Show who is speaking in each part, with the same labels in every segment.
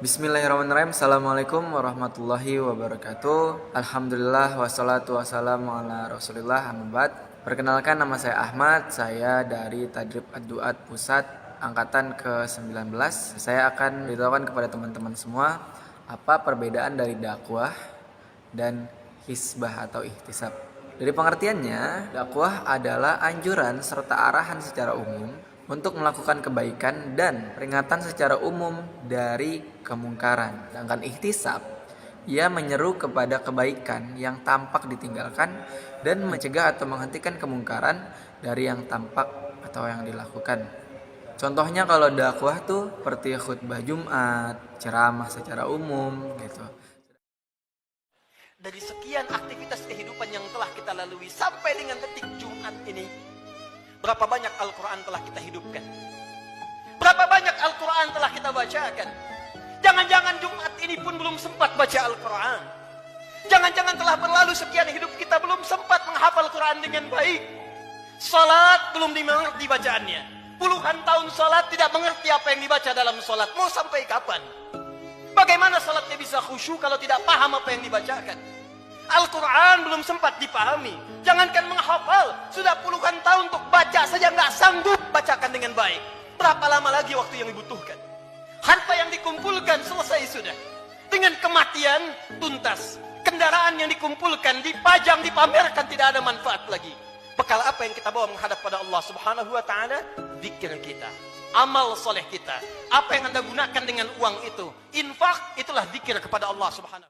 Speaker 1: Bismillahirrahmanirrahim. Assalamualaikum warahmatullahi wabarakatuh. Alhamdulillah wassalatu wassalamu ala rasulillah, amma ba'd. Perkenalkan, nama saya Ahmad. Saya dari Tadrib Ad-Duat Pusat Angkatan ke-19. Saya akan beritahukan kepada teman-teman semua apa perbedaan dari dakwah dan hisbah atau ihtisab. Dari pengertiannya, dakwah adalah anjuran serta arahan secara umum untuk melakukan kebaikan dan peringatan secara umum dari kemungkaran. Sedangkan ihtisab, ia menyeru kepada kebaikan yang tampak ditinggalkan dan mencegah atau menghentikan kemungkaran dari yang tampak atau yang dilakukan. Contohnya kalau dakwah tuh seperti khutbah Jumat, ceramah secara umum gitu.
Speaker 2: Dari sekian aktivitas kehidupan yang telah kita lalui sampai dengan detik Jumat ini, berapa banyak Al-Quran telah kita hidupkan? Berapa banyak Al-Quran telah kita bacakan? Jangan-jangan Jumat ini pun belum sempat baca Al-Quran. Jangan-jangan telah berlalu sekian hidup kita belum sempat menghafal Quran dengan baik. Salat belum dimengerti bacaannya. Puluhan tahun salat tidak mengerti apa yang dibaca dalam salat. Mau sampai kapan? Bagaimana salatnya bisa khusyuk kalau tidak paham apa yang dibacakan? Al-Quran belum sempat dipahami. Jangankan menghafal, sudah puluhan tahun untuk baca saja nggak sanggup bacakan dengan baik. Berapa lama lagi waktu yang dibutuhkan? Harta yang dikumpulkan selesai sudah. Dengan kematian tuntas. Kendaraan yang dikumpulkan, dipajang, dipamerkan, tidak ada manfaat lagi. Bekal apa yang kita bawa menghadap pada Allah Subhanahu wa ta'ala? Zikir kita, amal soleh kita. Apa yang Anda gunakan dengan uang itu? Infak, itulah zikir kepada Allah Subhanahu.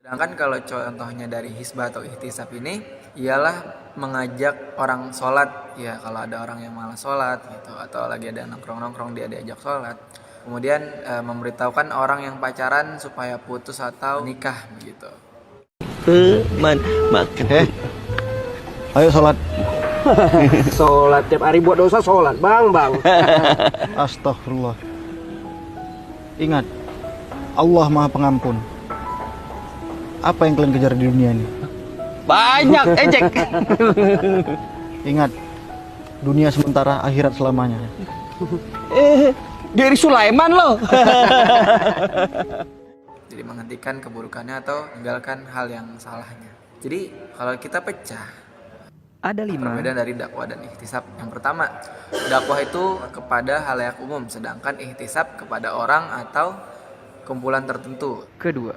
Speaker 1: Sedangkan kalau contohnya dari hisbah atau ihtisab ini ialah mengajak orang sholat. Ya, kalau ada orang yang malas sholat gitu, atau lagi ada nongkrong-nongkrong dia diajak sholat. Kemudian memberitahukan orang yang pacaran supaya putus atau nikah begitu.
Speaker 3: Ayo sholat.
Speaker 4: Sholat tiap hari buat dosa, sholat bang.
Speaker 3: Astagfirullah. Ingat, Allah Maha Pengampun. Apa yang kalian kejar di dunia ini?
Speaker 4: Banyak ejek.
Speaker 3: Ingat, dunia sementara, akhirat selamanya.
Speaker 4: Dari Sulaiman loh.
Speaker 1: Jadi menghentikan keburukannya atau meninggalkan hal yang salahnya. Jadi kalau kita pecah, ada 5 perbedaan dari dakwah dan ihtisab. Yang pertama, dakwah itu kepada halayak umum, sedangkan ihtisab kepada orang atau kumpulan tertentu. Kedua,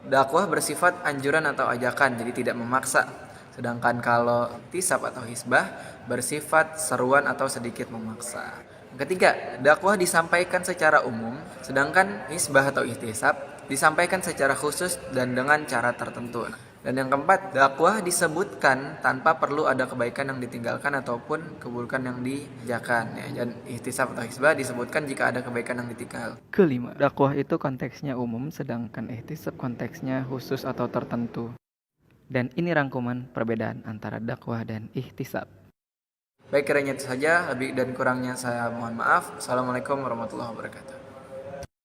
Speaker 1: dakwah bersifat anjuran atau ajakan, jadi tidak memaksa. Sedangkan kalau ihtisab atau hisbah bersifat seruan atau sedikit memaksa. Yang ketiga, dakwah disampaikan secara umum, sedangkan hisbah atau ihtisab disampaikan secara khusus dan dengan cara tertentu. Dan yang keempat, dakwah disebutkan tanpa perlu ada kebaikan yang ditinggalkan ataupun keburukan yang dijakan. Ya, dan ihtisab atau hisbah disebutkan jika ada kebaikan yang ditinggal. Kelima, dakwah itu konteksnya umum, sedangkan ihtisab konteksnya khusus atau tertentu. Dan ini rangkuman perbedaan antara dakwah dan ihtisab. Baik, kiranya itu saja. Lebih dan kurangnya saya mohon maaf. Assalamualaikum warahmatullahi wabarakatuh.